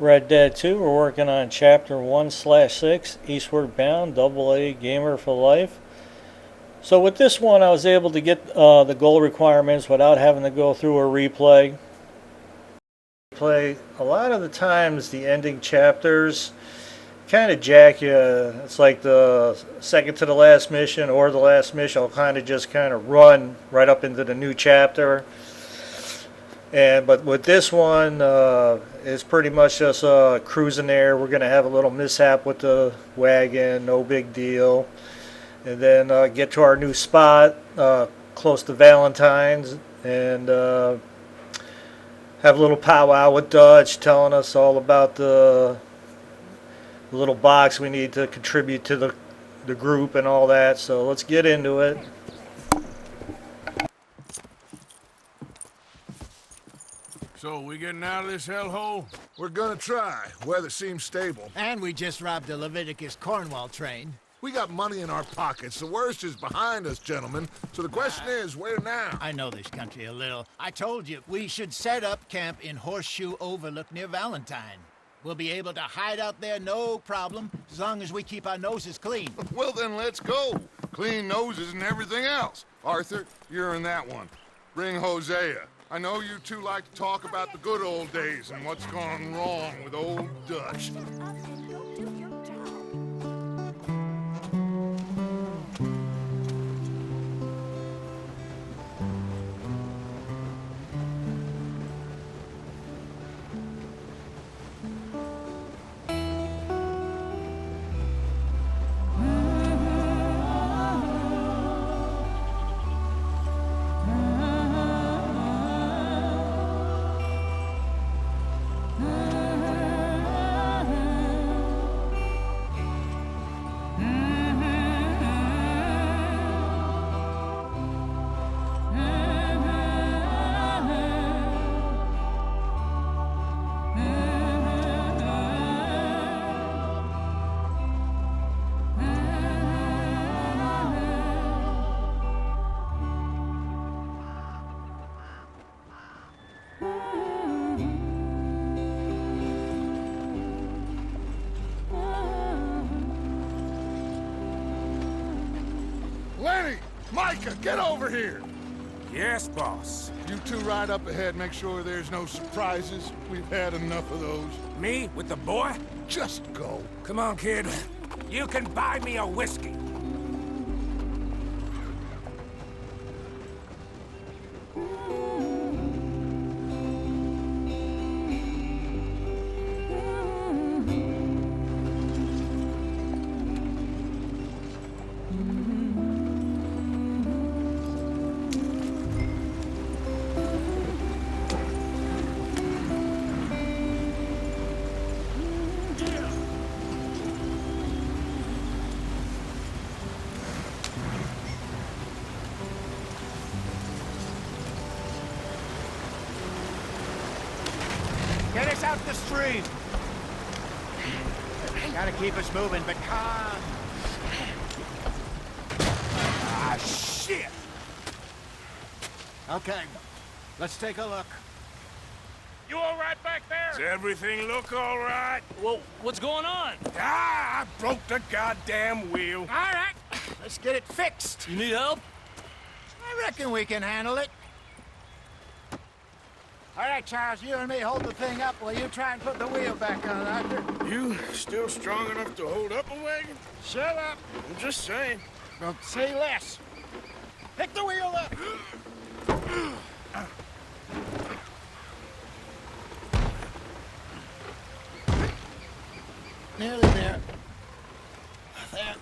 Red Dead 2, we're working on Chapter 1/6, Eastward Bound, AA Gamer for Life. So with this one, I was able to get the goal requirements without having to go through a replay. A lot of the times, the ending chapters kind of jack you. It's like the second to the last mission or the last mission will kind of run right up into the new chapter. But with this one, it's pretty much just cruising there. We're going to have a little mishap with the wagon, no big deal. And then get to our new spot close to Valentine's and have a little powwow with Dutch telling us all about the little box we need to contribute to the group and all that. So let's get into it. So, we getting out of this hellhole? We're gonna try. Weather seems stable. And we just robbed a Leviticus Cornwall train. We got money in our pockets. The worst is behind us, gentlemen. So the question is, where now? I know this country a little. I told you, we should set up camp in Horseshoe Overlook near Valentine. We'll be able to hide out there no problem, as long as we keep our noses clean. Well, then let's go. Clean noses and everything else. Arthur, you're in that one. Bring Hosea. I know you two like to talk about the good old days and what's gone wrong with old Dutch. Lenny! Micah, get over here! Yes, boss. You two ride up ahead, make sure there's no surprises. We've had enough of those. Me with the boy? Just go. Come on, kid. You can buy me a whiskey. Get us out the stream! Gotta keep us moving, but calm. Ah, shit! Okay, let's take a look. You all right back there? Does everything look all right? Well, what's going on? Ah, I broke the goddamn wheel. All right, let's get it fixed. You need help? I reckon we can handle it. All right, Charles, you and me hold the thing up while you try and put the wheel back on, Arthur. You still strong enough to hold up a wagon? Shut up. I'm just saying. Don't say less. Pick the wheel up. Nearly there. There.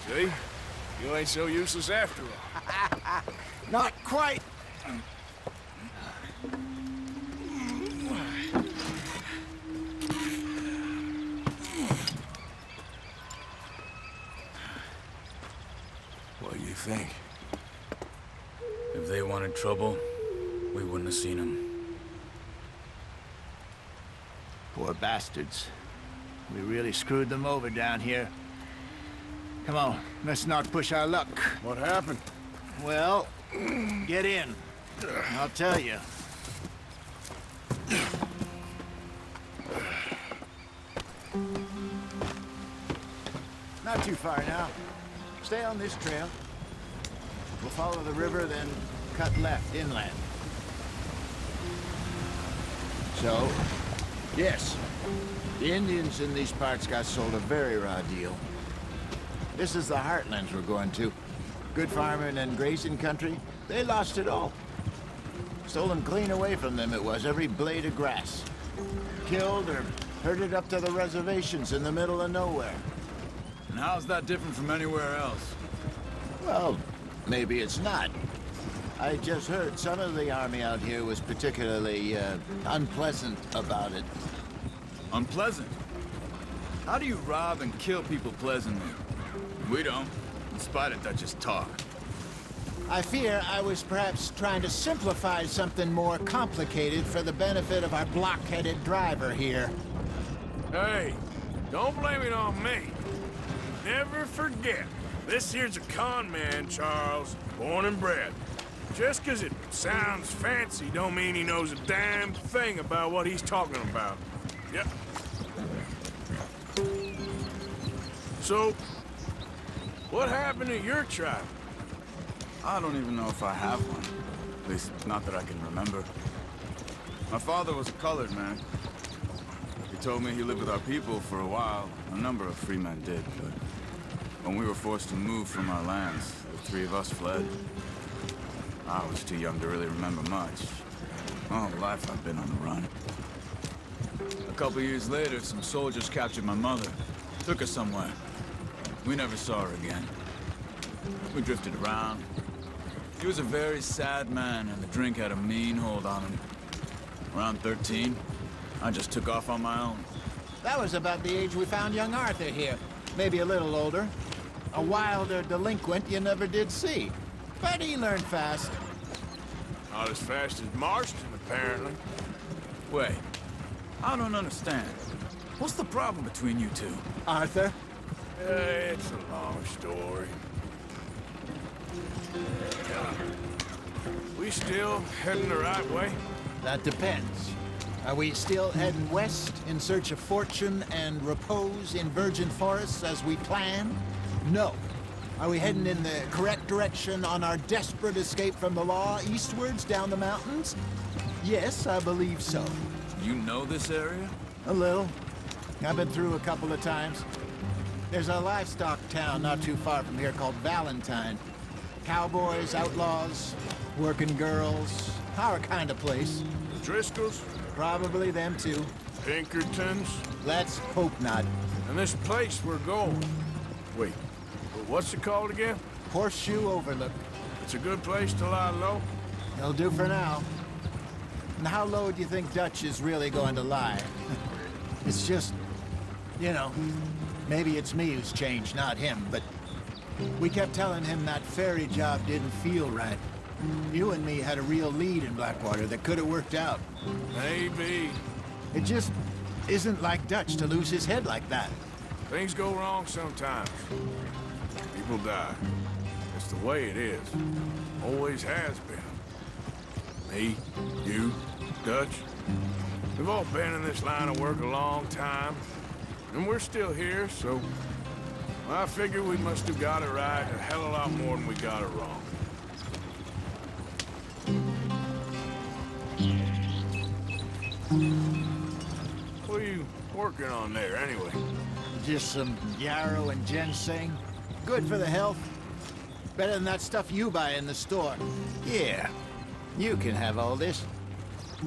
See? You ain't so useless after all. Not quite. What do you think? If they wanted trouble, we wouldn't have seen them. Poor bastards. We really screwed them over down here. Come on, let's not push our luck. What happened? Well, get in. I'll tell you. Not too far now. Stay on this trail. We'll follow the river, then cut left inland. So, yes, the Indians in these parts got sold a very raw deal. This is the heartlands we're going to. Good farming and grazing country, they lost it all. Stolen clean away from them it was, every blade of grass. Killed or herded up to the reservations in the middle of nowhere. And how's that different from anywhere else? Well, maybe it's not. I just heard some of the army out here was particularly, unpleasant about it. Unpleasant? How do you rob and kill people pleasantly? We don't, in spite of Dutch's talk. I fear I was perhaps trying to simplify something more complicated for the benefit of our block-headed driver here. Hey, don't blame it on me. Never forget, this here's a con man, Charles, born and bred. Just 'cause it sounds fancy don't mean he knows a damn thing about what he's talking about. Yep. So, what happened to your tribe? I don't even know if I have one. At least, not that I can remember. My father was a colored man. He told me he lived with our people for a while. A number of free men did, but when we were forced to move from our lands, the three of us fled. I was too young to really remember much. All life I've been on the run. A couple years later, some soldiers captured my mother. Took her somewhere. We never saw her again. We drifted around. He was a very sad man, and the drink had a mean hold on him. Around 13, I just took off on my own. That was about the age we found young Arthur here. Maybe a little older. A wilder delinquent you never did see. But he learned fast. Not as fast as Marston, apparently. Wait, I don't understand. What's the problem between you two? Arthur? It's a long story. We still heading the right way? That depends. Are we still heading west in search of fortune and repose in virgin forests as we planned? No. Are we heading in the correct direction on our desperate escape from the law eastwards down the mountains? Yes, I believe so. You know this area? A little. I've been through a couple of times. There's a livestock town not too far from here called Valentine. Cowboys, outlaws, working girls, our kind of place. The Driscolls? Probably them too. Pinkertons? Let's hope not. And this place we're going. Wait, what's it called again? Horseshoe Overlook. It's a good place to lie low? It'll do for now. And how low do you think Dutch is really going to lie? It's just, you know, maybe it's me who's changed, not him, but we kept telling him that ferry job didn't feel right. You and me had a real lead in Blackwater that could have worked out. Maybe. It just isn't like Dutch to lose his head like that. Things go wrong sometimes. People die. It's the way it is. Always has been. Me, you, Dutch. We've all been in this line of work a long time. And we're still here, so I figure we must have got it right a hell of a lot more than we got it wrong. What are you working on there, anyway? Just some yarrow and ginseng. Good for the health. Better than that stuff you buy in the store. Yeah, you can have all this.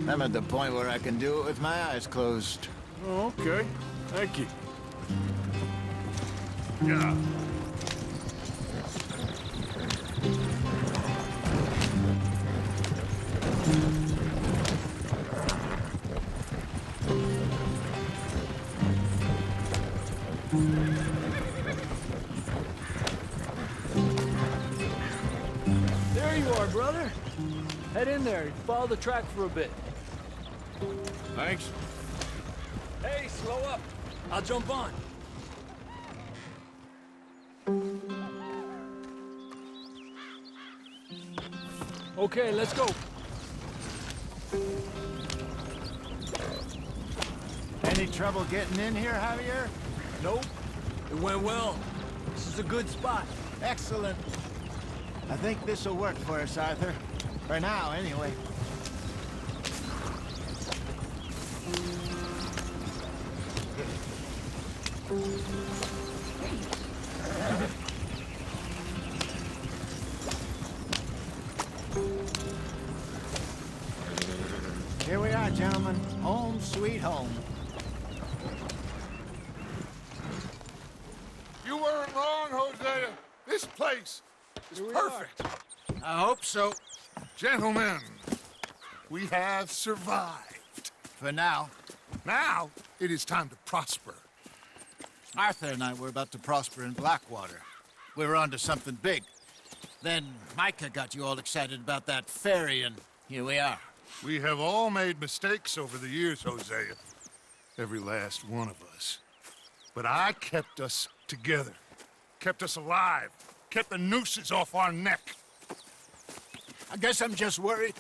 I'm at the point where I can do it with my eyes closed. Oh, okay. Thank you. Yeah. There you are, brother. Head in there. Follow the track for a bit. Thanks. Hey, slow up. I'll jump on. Okay, let's go. trouble getting in here, Javier? Nope. It went well. This is a good spot. Excellent. I think this'll work for us, Arthur. For now, anyway. Here we are, gentlemen. Home sweet home. You weren't wrong, Hosea. This place is perfect. I hope so. Gentlemen, we have survived. For now. Now, it is time to prosper. Arthur and I were about to prosper in Blackwater. We were onto something big. Then Micah got you all excited about that ferry, and here we are. We have all made mistakes over the years, Hosea. Every last one of us. But I kept us together. Kept us alive. Kept the nooses off our neck. I guess I'm just worried.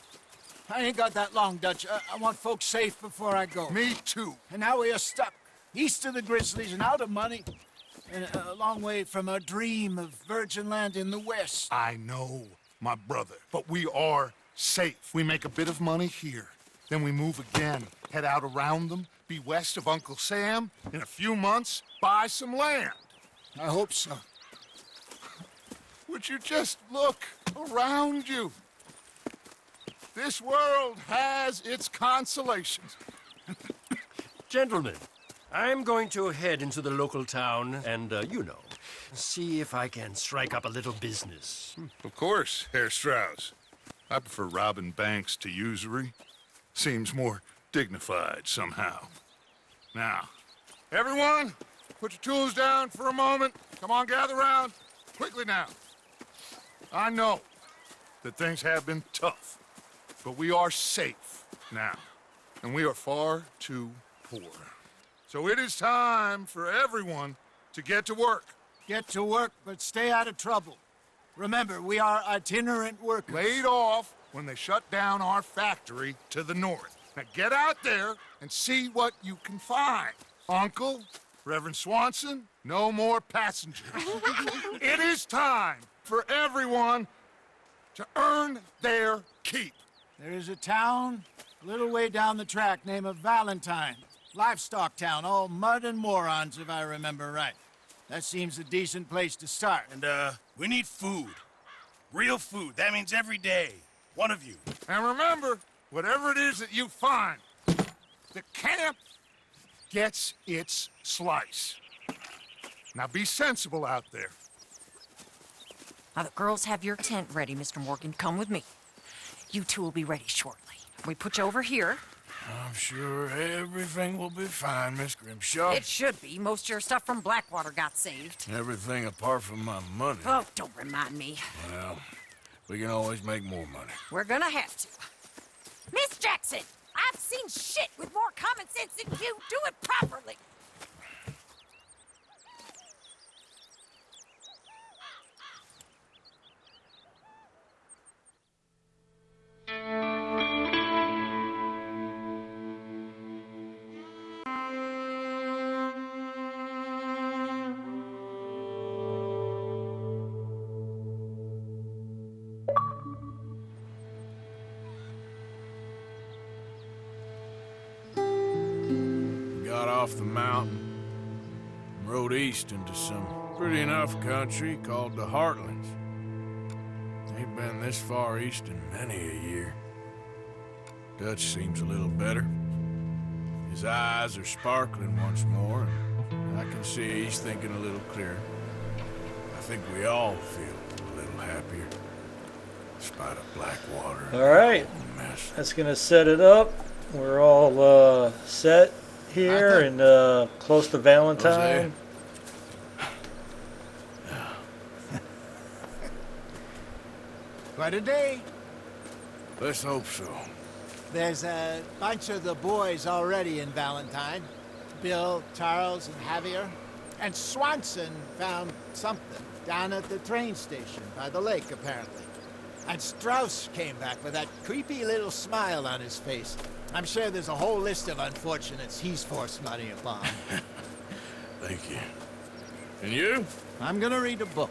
I ain't got that long, Dutch. I want folks safe before I go. Me too. And now we are stuck, east of the Grizzlies and out of money, and a long way from our dream of virgin land in the west. I know, my brother, but we are safe. We make a bit of money here, then we move again, head out around them, be west of Uncle Sam, in a few months, buy some land. I hope so. Would you just look around you? This world has its consolations. Gentlemen, I'm going to head into the local town and, see if I can strike up a little business. Of course, Herr Strauss. I prefer robbing banks to usury. Seems more dignified somehow. Now, everyone, put your tools down for a moment. Come on, gather round. Quickly now. I know that things have been tough, but we are safe now, and we are far too poor. So it is time for everyone to get to work. Get to work, but stay out of trouble. Remember, we are itinerant workers. Laid off when they shut down our factory to the north. Now get out there and see what you can find. Uncle, Reverend Swanson, no more passengers. It is time for everyone to earn their keep. There is a town a little way down the track named Valentine. Livestock town, all mud and morons, if I remember right. That seems a decent place to start. And, we need food. Real food. That means every day. One of you. And remember, whatever it is that you find, the camp gets its slice. Now be sensible out there. Now, the girls have your tent ready, Mr. Morgan. Come with me. You two will be ready shortly. We put you over here. I'm sure everything will be fine, Miss Grimshaw. It should be. Most of your stuff from Blackwater got saved. Everything apart from my money. Oh, don't remind me. Well, we can always make more money. We're gonna have to. Miss Jackson, I've seen shit with more common sense than you. Do it properly. Got off the mountain and rode east into some pretty enough country called the Heartlands. Ain't been this far east in many a year. Dutch seems a little better. His eyes are sparkling once more, and I can see he's thinking a little clearer. I think we all feel a little happier, despite a Blackwater. All right, Mess. that's gonna set it up. We're all set here and close to Valentine. Quite a day. Let's hope so. There's a bunch of the boys already in Valentine. Bill, Charles, and Javier. And Swanson found something down at the train station by the lake, apparently. And Strauss came back with that creepy little smile on his face. I'm sure there's a whole list of unfortunates he's forced money upon. Thank you. And you? I'm gonna read a book.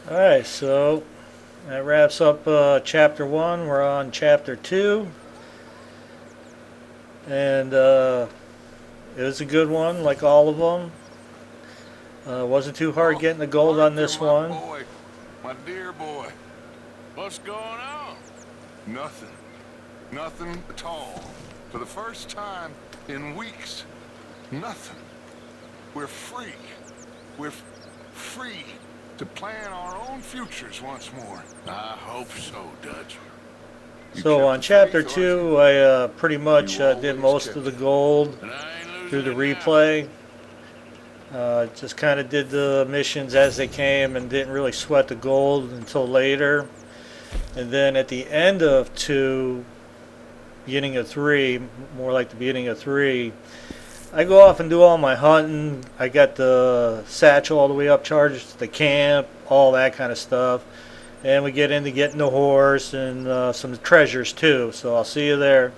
Alright, so that wraps up chapter 1. We're on chapter 2. And it was a good one, like all of them. Wasn't too hard getting the gold on this one. Boy, my dear boy. What's going on? Nothing. Nothing at all. For the first time in weeks, nothing. We're free. We're free to plan our own futures once more. I hope so, Dutch. So on chapter 2, I pretty much did most of the gold And I ain't losing through the it now. replay. Just kind of did the missions as they came and didn't really sweat the gold until later. And then at the end of 2, beginning of 3, more like the beginning of 3, I go off and do all my hunting. I got the satchel all the way up, charged to the camp, all that kind of stuff. And we get into getting the horse and some treasures too. So I'll see you there.